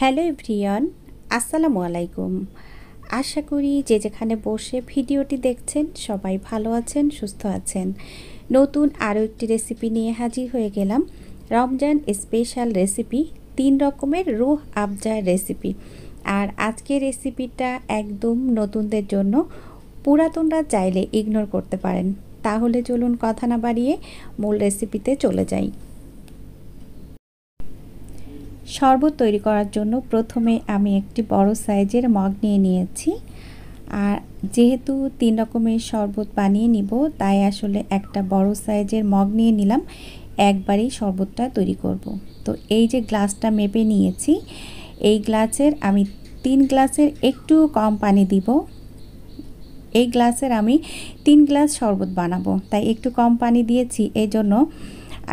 Hello everyone, আসসালামু আলাইকুম। আশা করি যে যেখানে বসে ভিডিওটি দেখছেন সবাই ভালো আছেন, সুস্থ আছেন। নতুন আরও একটি রেসিপি নিয়ে হাজির হয়ে গেলাম। রমজান স্পেশাল রেসিপি, 3 রকমের রুহ আফজা রেসিপি। আর আজকের রেসিপিটা একদম নতুনদের জন্য, পুরাতনরা চাইলে ইগনোর করতে পারেন। তাহলে চলুন কথা না বাড়িয়ে মূল রেসিপিতে চলে যাই। শরবত তৈরি করার জন্য প্রথমে আমি একটি বড় সাইজের মগ নিয়ে নিয়েছি। আর যেহেতু 3 রকমের শরবত বানিয়ে নিব, তাই আসলে একটা বড় সাইজের মগ নিয়ে নিলাম, একবারেই শরবতটা তৈরি করব। তো এই যে গ্লাসটা মেপে নিয়েছি, এই গ্লাসের আমি 3 গ্লাসের একটু কম পানি দিব। এই গ্লাসের আমি 3 গ্লাস শরবত বানাবো, তাই একটু কম পানি দিয়েছি। এই জন্য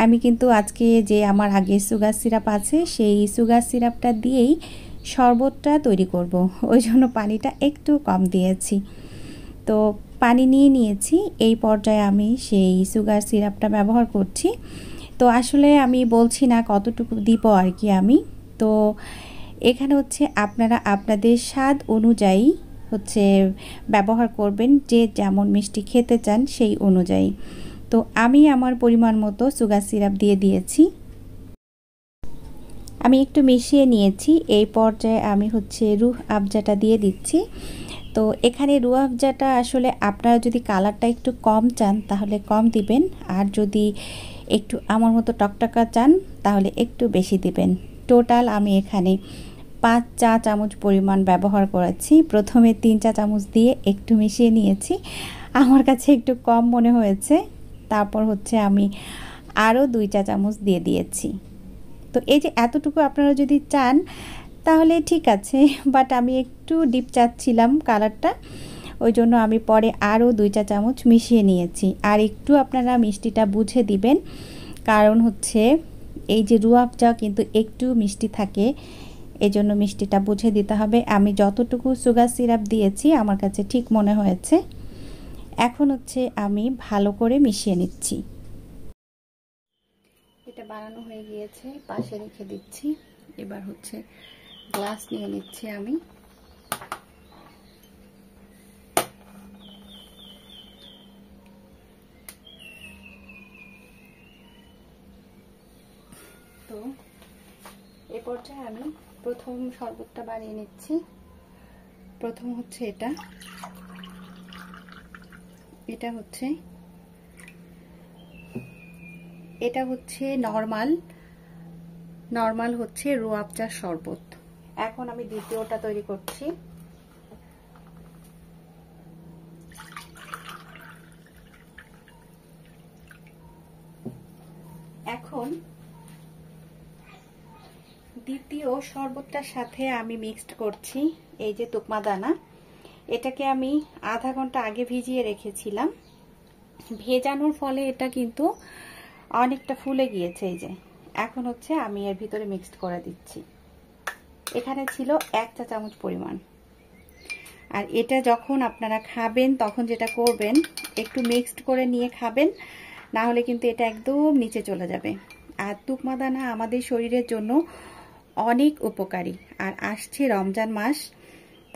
আমি কিন্তু আজকে যে আমার আগে সুগার সিরাপ আছে, সেই সুগার সিরাপটা দিয়েই শরবতটা তৈরি করব, ওই জন্য পানিটা একটু কম দিয়েছি। তো পানি নিয়ে নিয়েছি, এই পর্যায়ে আমি সেই সুগার সিরাপটা ব্যবহার করছি। তো আসলে আমি বলছি না কতটুকু দিব আর কি আমি। তো এখানে হচ্ছে আপনারা আপনাদের স্বাদ অনুযায়ী ব্যবহার করবেন, যে যেমন মিষ্টি খেতে চান সেই অনুযায়ী। তো আমি আমার পরিমাণ মতো সুগার সিরাপ দিয়ে দিয়েছি। আমি একটু মিশিয়ে নিয়েছি। এই পর্যায়ে আমি রুহ আফজাটা দিয়ে দিচ্ছি। তো এখানে রুহ আফজাটা আসলে আপনারা যদি কালারটা একটু কম চান তাহলে কম দিবেন, আর যদি একটু আমার মতো টকটকা চান তাহলে একটু বেশি দিবেন। টোটাল আমি এখানে 5 চা চামচ পরিমাণ ব্যবহার করেছি। প্রথমে 3 চা চামচ দিয়ে একটু মিশিয়ে নিয়েছি, আমার কাছে একটু কম মনে হয়েছে। তারপর আমি আরও 2 চা চামচ দিয়ে দিয়েছি। তো এই যে এতটুকু আপনারা যদি চান তাহলে ঠিক আছে, বাট আমি একটু ডিপ চাচ্ছিলাম কালারটা, ওই জন্য আমি পরে আরও 2 চা চামচ মিশিয়ে নিয়েছি। আর একটু আপনারা মিষ্টিটা বুঝে দিবেন, কারণ এই যে রুহ আফজা কিন্তু একটু মিষ্টি থাকে, এজন্য মিষ্টিটা বুঝে দিতে হবে। আমি যতটুকু সুগার সিরাপ দিয়েছি আমার কাছে ঠিক মনে হয়েছে। এখন আমি ভালো করে মিশিয়ে নিচ্ছি। এটা বানানো হয়ে গিয়েছে, পাশে রেখে দিচ্ছি। এবার গ্লাস নিয়ে নিচ্ছি আমি। তো এ পর্যায়ে আমি প্রথম শরবতটা বানিয়ে নিচ্ছি। প্রথম এটা নরমাল রুহ আফজার শরবত। এখন আমি দ্বিতীয়টা তৈরি করছি। এখন দ্বিতীয় শরবতটার সাথে আমি মিক্সড করছি এই যে তুকমা দানা। এটাকে আমি আধা ঘন্টা আগে ভিজিয়ে রেখেছিলাম। ভেজানোর ফলে এটা কিন্তু অনেকটা ফুলে গিয়েছে। এই যে এখন আমি এর ভিতরে মিক্সড করে দিচ্ছি। এখানে ছিল 1 চা চামচ পরিমাণ। আর এটা যখন আপনারা খাবেন তখন যেটা করবেন, একটু মিক্সড করে নিয়ে খাবেন, না হলে কিন্তু এটা একদম নিচে চলে যাবে। আর তুকমা দানা আমাদের শরীরের জন্য অনেক উপকারী। আর আসছে রমজান মাস,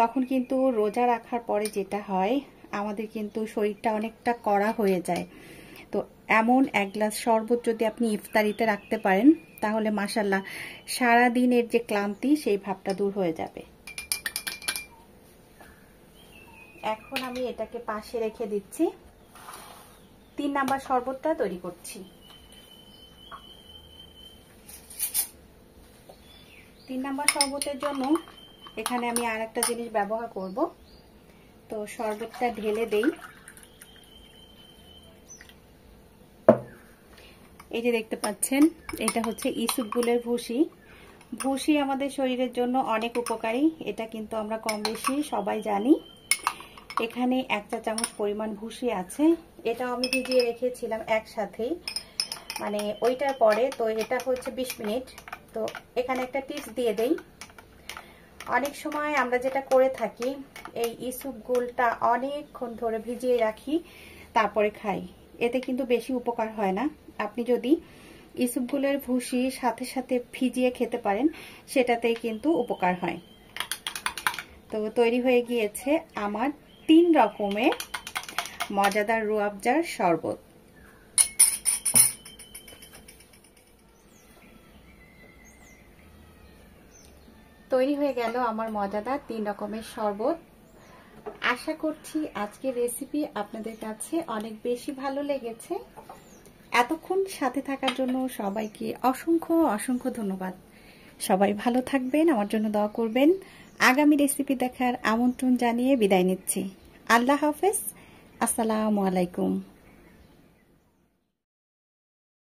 তখন কিন্তু রোজা রাখার পরে যেটা হয়, আমাদের কিন্তু শরীরটা অনেকটা কড়া হয়ে যায়। তো এমন 1 গ্লাস শরবত যদি আপনি ইফতারিতে রাখতে পারেন, তাহলে মাশাআল্লাহ সারা দিনের যে ক্লান্তি সেই ভাবটা দূর হয়ে যাবে। এখন আমি এটাকে পাশে রেখে দিচ্ছি। 3 নাম্বার শরবতটা তৈরি করছি। 3 নাম্বার শরবতের জন্য এখানে আমি আর একটা জিনিস ব্যবহার করব। তো শরবতটা ঢেলে দেই। এই যে দেখতে পাচ্ছেন, এটা ইসবগুলের ভুসি। ভুসি আমাদের শরীরের জন্য অনেক উপকারী, এটা কিন্তু আমরা কম বেশি সবাই জানি। এখানে 1 চা চামচ পরিমাণ ভুসি আছে। এটাও আমি ভিজিয়ে রেখেছিলাম একসাথেই, মানে ওইটার পরে। তো এটা 20 মিনিট। তো এখানে একটা টিপস দিয়ে দেই। অনেক সময় আমরা যেটা করে থাকি, এই ইসবগুলটা অনেকক্ষণ ধরে ভিজিয়ে রাখি, তারপরে খাই। এতে কিন্তু বেশি উপকার হয় না। আপনি যদি ইসবগুলের ভুসি সাথে সাথে ভিজিয়ে খেতে পারেন, সেটাতেই কিন্তু উপকার হয়। তো তৈরি হয়ে গিয়েছে আমার 3 রকমের মজাদার রুয়াবজার শরবত। তৈরি হয়ে গেল আমার মজাদার 3 রকমের শরবত। আশা করছি আজকের রেসিপি আপনাদের কাছে অনেক বেশি ভালো লেগেছে। এতক্ষণ সাথে থাকার জন্য সবাইকে অসংখ্য অসংখ্য ধন্যবাদ। সবাই ভালো থাকবেন, আমার জন্য দোয়া করবেন। আগামী রেসিপি দেখার আমন্ত্রণ জানিয়ে বিদায় নিচ্ছি। আল্লাহ হাফেজ। আসসালামু আলাইকুম।